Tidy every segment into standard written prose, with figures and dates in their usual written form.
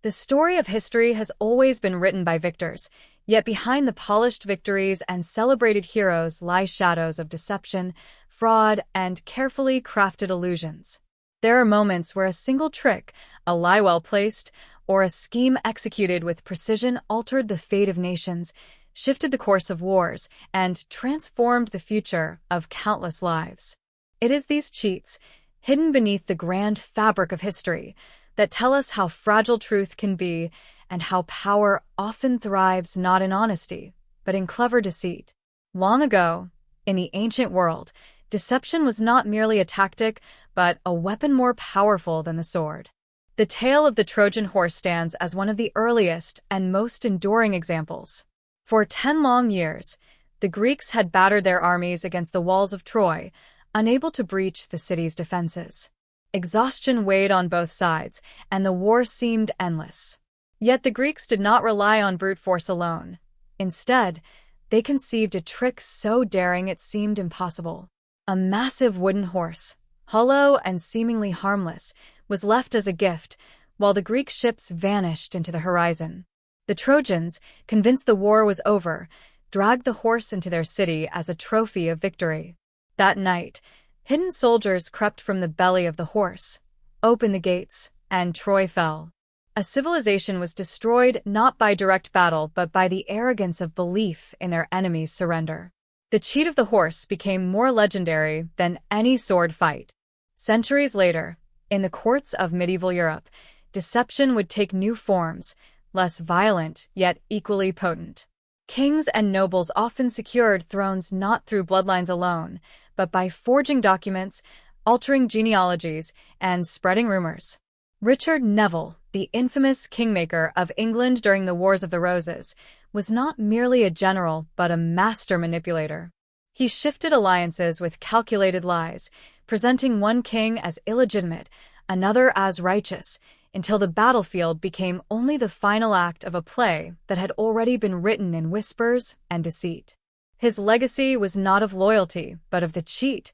The story of history has always been written by victors, yet behind the polished victories and celebrated heroes lie shadows of deception, fraud, and carefully crafted illusions. There are moments where a single trick, a lie well placed, or a scheme executed with precision altered the fate of nations, shifted the course of wars, and transformed the future of countless lives. It is these cheats, hidden beneath the grand fabric of history, that tell us how fragile truth can be and how power often thrives not in honesty, but in clever deceit. Long ago, in the ancient world, deception was not merely a tactic, but a weapon more powerful than the sword. The tale of the Trojan Horse stands as one of the earliest and most enduring examples. For 10 long years, the Greeks had battered their armies against the walls of Troy, unable to breach the city's defenses. Exhaustion weighed on both sides, and the war seemed endless. Yet the Greeks did not rely on brute force alone. Instead, they conceived a trick so daring it seemed impossible. A massive wooden horse, hollow and seemingly harmless, was left as a gift, while the Greek ships vanished into the horizon. The Trojans, convinced the war was over, dragged the horse into their city as a trophy of victory. That night, hidden soldiers crept from the belly of the horse, opened the gates, and Troy fell. A civilization was destroyed not by direct battle but by the arrogance of belief in their enemy's surrender. The cheat of the horse became more legendary than any sword fight. Centuries later, in the courts of medieval Europe, deception would take new forms, less violent yet equally potent. Kings and nobles often secured thrones not through bloodlines alone, but by forging documents, altering genealogies, and spreading rumors. Richard Neville, the infamous kingmaker of England during the Wars of the Roses, was not merely a general but a master manipulator. He shifted alliances with calculated lies, presenting one king as illegitimate, another as righteous, until the battlefield became only the final act of a play that had already been written in whispers and deceit. His legacy was not of loyalty, but of the cheat,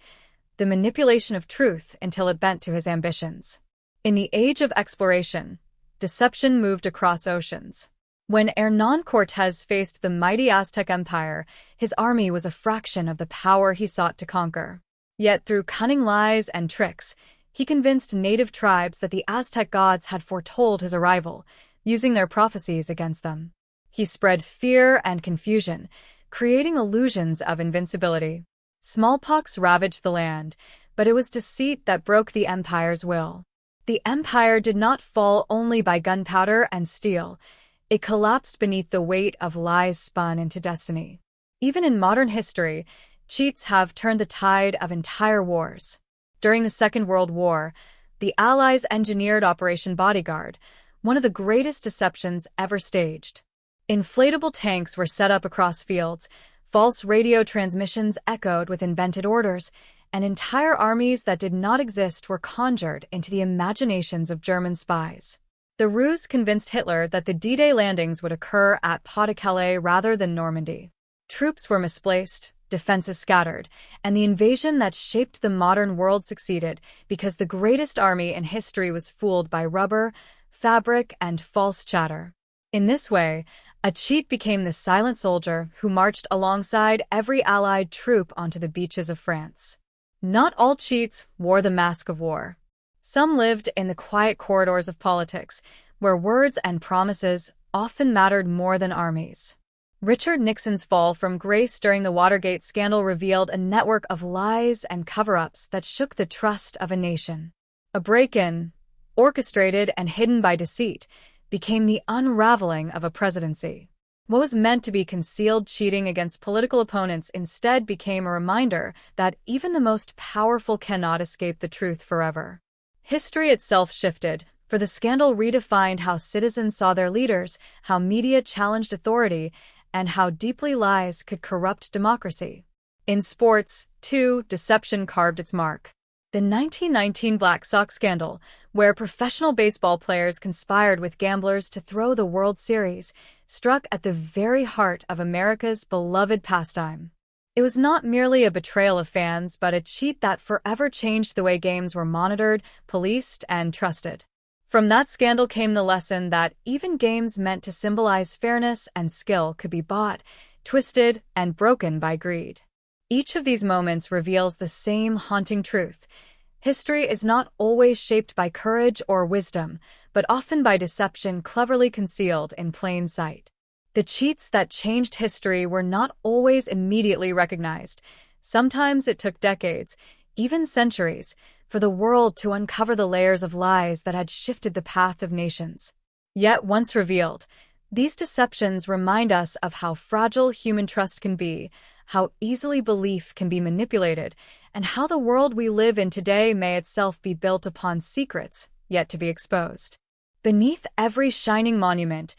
the manipulation of truth until it bent to his ambitions. In the age of exploration, deception moved across oceans. When Hernán Cortés faced the mighty Aztec Empire, his army was a fraction of the power he sought to conquer. Yet through cunning lies and tricks, he convinced native tribes that the Aztec gods had foretold his arrival, using their prophecies against them. He spread fear and confusion, creating illusions of invincibility. Smallpox ravaged the land, but it was deceit that broke the empire's will. The empire did not fall only by gunpowder and steel. It collapsed beneath the weight of lies spun into destiny. Even in modern history, cheats have turned the tide of entire wars. During the Second World War, the Allies engineered Operation Bodyguard, one of the greatest deceptions ever staged. Inflatable tanks were set up across fields, false radio transmissions echoed with invented orders, and entire armies that did not exist were conjured into the imaginations of German spies. The ruse convinced Hitler that the D-Day landings would occur at Pas-de-Calais rather than Normandy. Troops were misplaced, defenses scattered, and the invasion that shaped the modern world succeeded because the greatest army in history was fooled by rubber, fabric, and false chatter. In this way, a cheat became the silent soldier who marched alongside every Allied troop onto the beaches of France. Not all cheats wore the mask of war. Some lived in the quiet corridors of politics, where words and promises often mattered more than armies. Richard Nixon's fall from grace during the Watergate scandal revealed a network of lies and cover-ups that shook the trust of a nation. A break-in, orchestrated and hidden by deceit, became the unraveling of a presidency. What was meant to be concealed cheating against political opponents instead became a reminder that even the most powerful cannot escape the truth forever. History itself shifted, for the scandal redefined how citizens saw their leaders, how media challenged authority, and how deeply lies could corrupt democracy. In sports, too, deception carved its mark. The 1919 Black Sox scandal, where professional baseball players conspired with gamblers to throw the World Series, struck at the very heart of America's beloved pastime. It was not merely a betrayal of fans, but a cheat that forever changed the way games were monitored, policed, and trusted. From that scandal came the lesson that even games meant to symbolize fairness and skill could be bought, twisted, and broken by greed. Each of these moments reveals the same haunting truth. History is not always shaped by courage or wisdom, but often by deception cleverly concealed in plain sight. The cheats that changed history were not always immediately recognized. Sometimes it took decades, even centuries, for the world to uncover the layers of lies that had shifted the path of nations. Yet, once revealed, these deceptions remind us of how fragile human trust can be, how easily belief can be manipulated, and how the world we live in today may itself be built upon secrets yet to be exposed. Beneath every shining monument,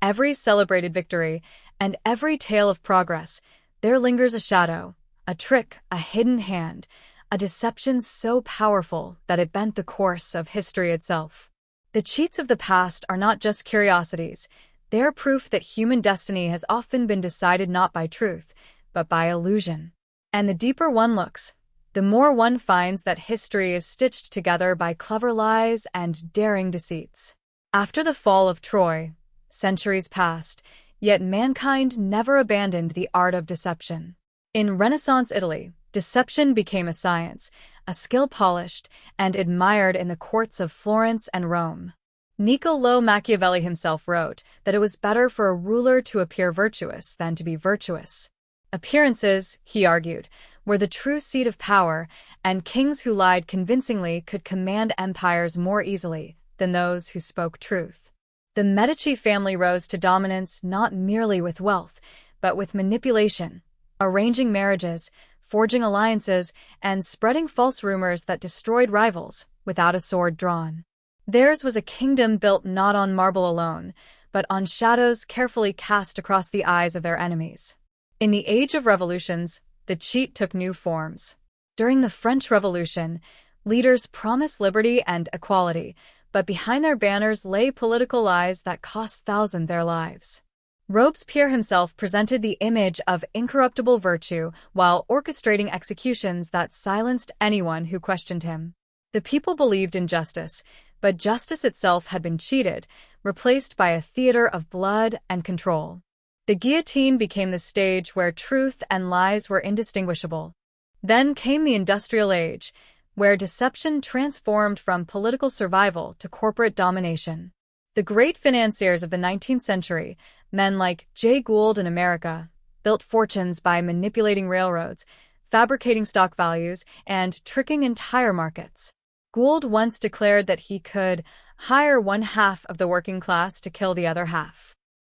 every celebrated victory, and every tale of progress, there lingers a shadow, a trick, a hidden hand, a deception so powerful that it bent the course of history itself. The cheats of the past are not just curiosities. They are proof that human destiny has often been decided not by truth, but by illusion. And the deeper one looks, the more one finds that history is stitched together by clever lies and daring deceits. After the fall of Troy, centuries passed, yet mankind never abandoned the art of deception. In Renaissance Italy, deception became a science, a skill polished and admired in the courts of Florence and Rome. Niccolò Machiavelli himself wrote that it was better for a ruler to appear virtuous than to be virtuous. Appearances, he argued, were the true seat of power, and kings who lied convincingly could command empires more easily than those who spoke truth. The Medici family rose to dominance not merely with wealth, but with manipulation, arranging marriages, forging alliances, and spreading false rumors that destroyed rivals without a sword drawn. Theirs was a kingdom built not on marble alone, but on shadows carefully cast across the eyes of their enemies. In the age of revolutions, the cheat took new forms. During the French Revolution, leaders promised liberty and equality, but behind their banners lay political lies that cost thousands their lives. Robespierre himself presented the image of incorruptible virtue while orchestrating executions that silenced anyone who questioned him. The people believed in justice, but justice itself had been cheated, replaced by a theater of blood and control. The guillotine became the stage where truth and lies were indistinguishable. Then came the industrial age, where deception transformed from political survival to corporate domination. The great financiers of the 19th century, men like Jay Gould in America, built fortunes by manipulating railroads, fabricating stock values, and tricking entire markets. Gould once declared that he could hire one half of the working class to kill the other half.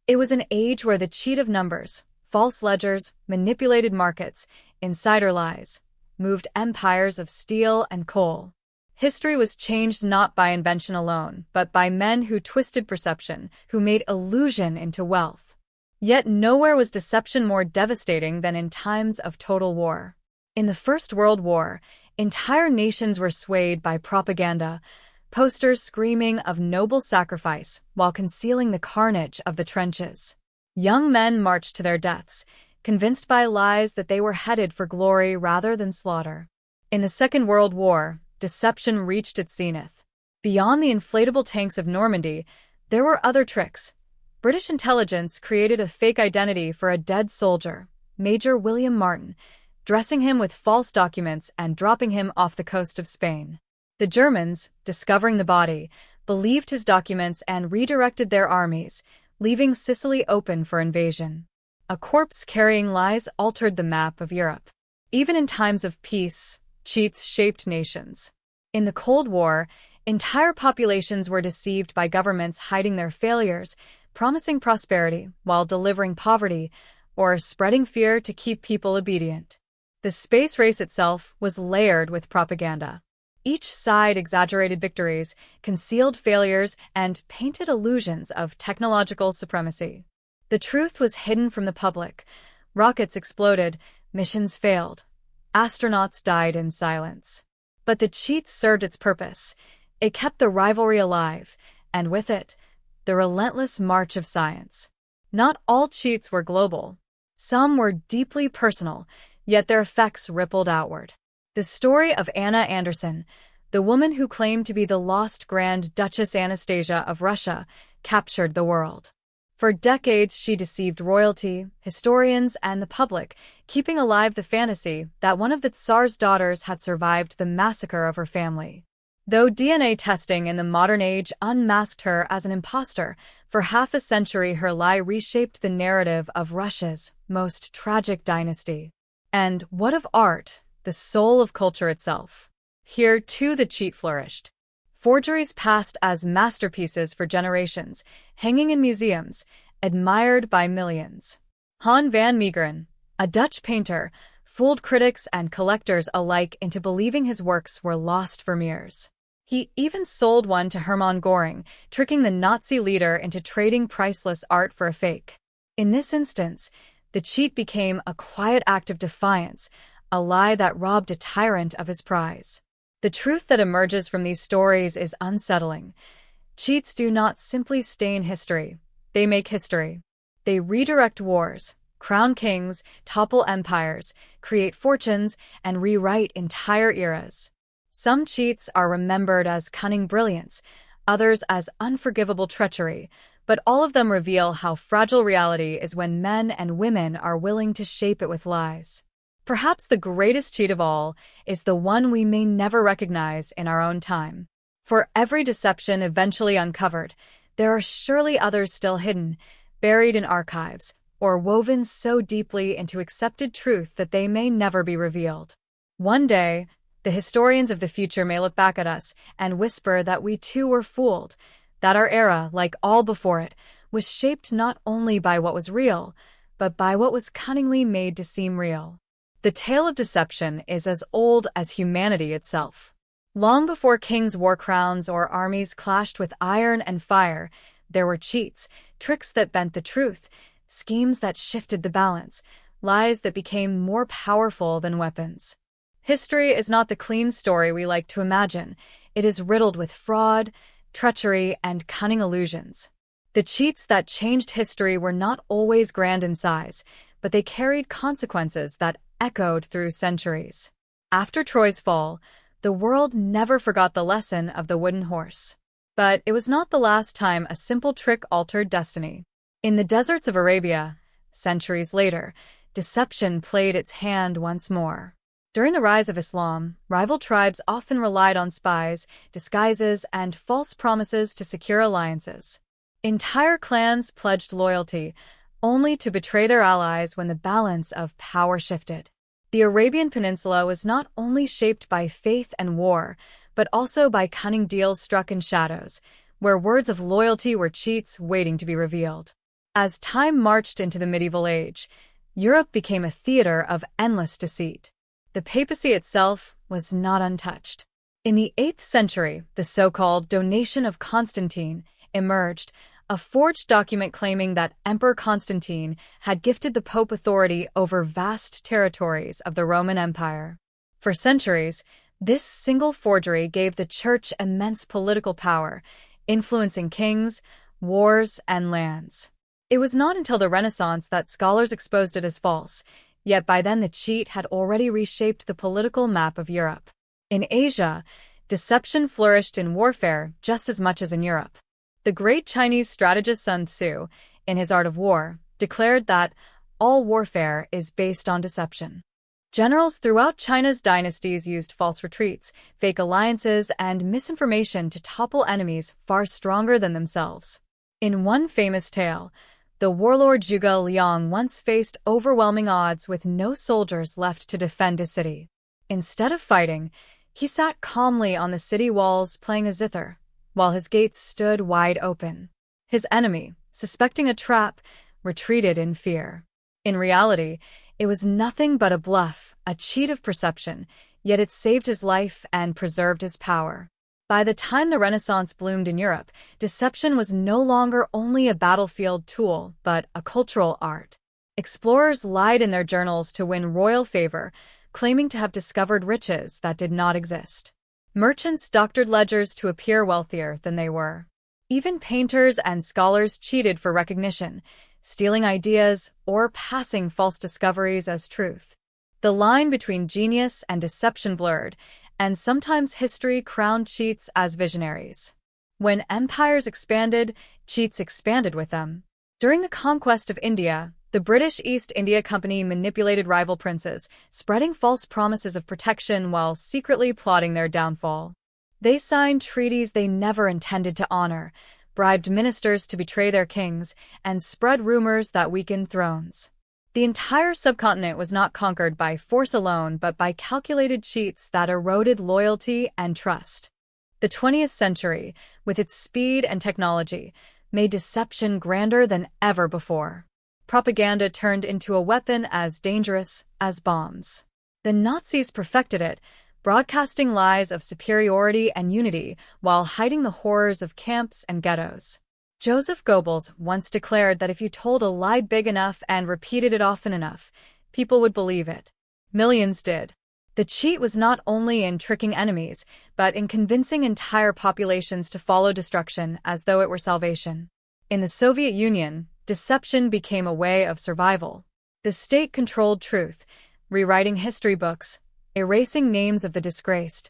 It was an age where the cheat of numbers, false ledgers, manipulated markets, insider lies, moved empires of steel and coal. History was changed not by invention alone, but by men who twisted perception, who made illusion into wealth. Yet nowhere was deception more devastating than in times of total war. In the First World War, entire nations were swayed by propaganda, posters screaming of noble sacrifice while concealing the carnage of the trenches. Young men marched to their deaths, convinced by lies that they were headed for glory rather than slaughter. In the Second World War, deception reached its zenith. Beyond the inflatable tanks of Normandy, there were other tricks. British intelligence created a fake identity for a dead soldier, Major William Martin, dressing him with false documents and dropping him off the coast of Spain. The Germans, discovering the body, believed his documents and redirected their armies, leaving Sicily open for invasion. A corpse carrying lies altered the map of Europe. Even in times of peace, cheats shaped nations. In the Cold War, entire populations were deceived by governments hiding their failures, promising prosperity while delivering poverty, or spreading fear to keep people obedient. The space race itself was layered with propaganda. Each side exaggerated victories, concealed failures, and painted illusions of technological supremacy. The truth was hidden from the public. Rockets exploded, missions failed. Astronauts died in silence. But the cheat served its purpose. It kept the rivalry alive, and with it, the relentless march of science. Not all cheats were global. Some were deeply personal, yet their effects rippled outward. The story of Anna Anderson, the woman who claimed to be the lost Grand Duchess Anastasia of Russia, captured the world. For decades, she deceived royalty, historians, and the public, keeping alive the fantasy that one of the Tsar's daughters had survived the massacre of her family. Though DNA testing in the modern age unmasked her as an imposter, for half a century her lie reshaped the narrative of Russia's most tragic dynasty. And what of art, the soul of culture itself? Here, too, the cheat flourished. Forgeries passed as masterpieces for generations, hanging in museums, admired by millions. Han van Meegeren, a Dutch painter, fooled critics and collectors alike into believing his works were lost vermeers. He even sold one to Hermann Göring, tricking the Nazi leader into trading priceless art for a fake. In this instance, the cheat became a quiet act of defiance, a lie that robbed a tyrant of his prize. The truth that emerges from these stories is unsettling. Cheats do not simply stain history. They make history. They redirect wars, crown kings, topple empires, create fortunes, and rewrite entire eras. Some cheats are remembered as cunning brilliance, others as unforgivable treachery, but all of them reveal how fragile reality is when men and women are willing to shape it with lies. Perhaps the greatest cheat of all is the one we may never recognize in our own time. For every deception eventually uncovered, there are surely others still hidden, buried in archives, or woven so deeply into accepted truth that they may never be revealed. One day, the historians of the future may look back at us and whisper that we too were fooled, that our era, like all before it, was shaped not only by what was real, but by what was cunningly made to seem real. The tale of deception is as old as humanity itself. Long before kings wore crowns or armies clashed with iron and fire, there were cheats, tricks that bent the truth, schemes that shifted the balance, lies that became more powerful than weapons. History is not the clean story we like to imagine. It is riddled with fraud, treachery, and cunning illusions. The cheats that changed history were not always grand in size, but they carried consequences that echoed through centuries. After Troy's fall, the world never forgot the lesson of the wooden horse. But it was not the last time a simple trick altered destiny. In the deserts of Arabia, centuries later, deception played its hand once more. During the rise of Islam, rival tribes often relied on spies, disguises, and false promises to secure alliances. Entire clans pledged loyalty, only to betray their allies when the balance of power shifted. The Arabian Peninsula was not only shaped by faith and war, but also by cunning deals struck in shadows, where words of loyalty were cheats waiting to be revealed. As time marched into the medieval age, Europe became a theater of endless deceit. The papacy itself was not untouched. In the 8th century, the so-called Donation of Constantine emerged, a forged document claiming that Emperor Constantine had gifted the Pope authority over vast territories of the Roman Empire. For centuries, this single forgery gave the Church immense political power, influencing kings, wars, and lands. It was not until the Renaissance that scholars exposed it as false, yet by then the cheat had already reshaped the political map of Europe. In Asia, deception flourished in warfare just as much as in Europe. The great Chinese strategist Sun Tzu, in his Art of War, declared that all warfare is based on deception. Generals throughout China's dynasties used false retreats, fake alliances, and misinformation to topple enemies far stronger than themselves. In one famous tale, the warlord Zhuge Liang once faced overwhelming odds with no soldiers left to defend his city. Instead of fighting, he sat calmly on the city walls playing a zither, while his gates stood wide open. His enemy, suspecting a trap, retreated in fear. In reality, it was nothing but a bluff, a cheat of perception, yet it saved his life and preserved his power. By the time the Renaissance bloomed in Europe, deception was no longer only a battlefield tool, but a cultural art. Explorers lied in their journals to win royal favor, claiming to have discovered riches that did not exist. Merchants doctored ledgers to appear wealthier than they were. Even painters and scholars cheated for recognition, stealing ideas or passing false discoveries as truth. The line between genius and deception blurred, and sometimes history crowned cheats as visionaries. When empires expanded, cheats expanded with them. During the conquest of India, the British East India Company manipulated rival princes, spreading false promises of protection while secretly plotting their downfall. They signed treaties they never intended to honor, bribed ministers to betray their kings, and spread rumors that weakened thrones. The entire subcontinent was not conquered by force alone, but by calculated cheats that eroded loyalty and trust. The 20th century, with its speed and technology, made deception grander than ever before. Propaganda turned into a weapon as dangerous as bombs. The Nazis perfected it, broadcasting lies of superiority and unity while hiding the horrors of camps and ghettos. Joseph Goebbels once declared that if you told a lie big enough and repeated it often enough, people would believe it. Millions did. The cheat was not only in tricking enemies, but in convincing entire populations to follow destruction as though it were salvation. In the Soviet Union, deception became a way of survival. The state controlled truth, rewriting history books, erasing names of the disgraced,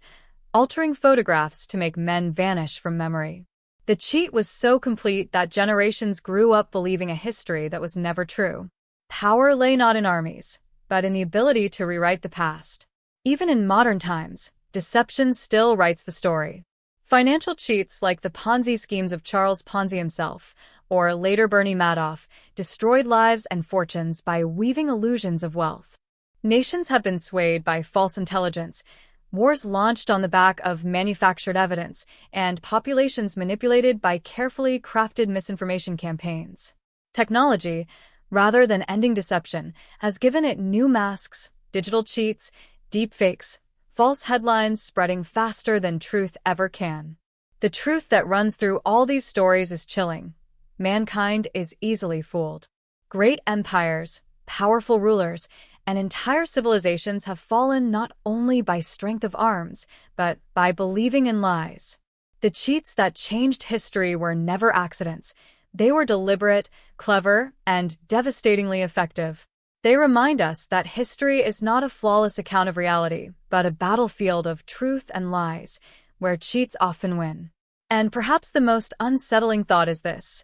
altering photographs to make men vanish from memory. The cheat was so complete that generations grew up believing a history that was never true. Power lay not in armies, but in the ability to rewrite the past. Even in modern times, deception still writes the story. Financial cheats like the Ponzi schemes of Charles Ponzi himself, or later Bernie Madoff, destroyed lives and fortunes by weaving illusions of wealth. Nations have been swayed by false intelligence, wars launched on the back of manufactured evidence, and populations manipulated by carefully crafted misinformation campaigns. Technology, rather than ending deception, has given it new masks, digital cheats, deepfakes, false headlines spreading faster than truth ever can. The truth that runs through all these stories is chilling. Mankind is easily fooled. Great empires, powerful rulers, and entire civilizations have fallen not only by strength of arms, but by believing in lies. The cheats that changed history were never accidents. They were deliberate, clever, and devastatingly effective. They remind us that history is not a flawless account of reality, but a battlefield of truth and lies, where cheats often win. And perhaps the most unsettling thought is this: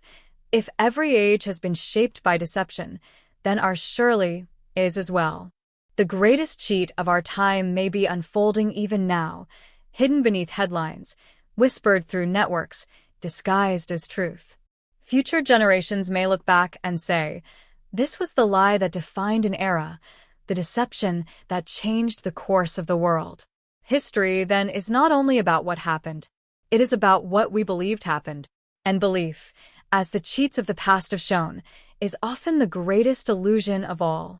if every age has been shaped by deception, then ours surely is as well. The greatest cheat of our time may be unfolding even now, hidden beneath headlines, whispered through networks, disguised as truth. Future generations may look back and say, this was the lie that defined an era, the deception that changed the course of the world. History, then, is not only about what happened. It is about what we believed happened. And belief, as the cheats of the past have shown, is often the greatest illusion of all.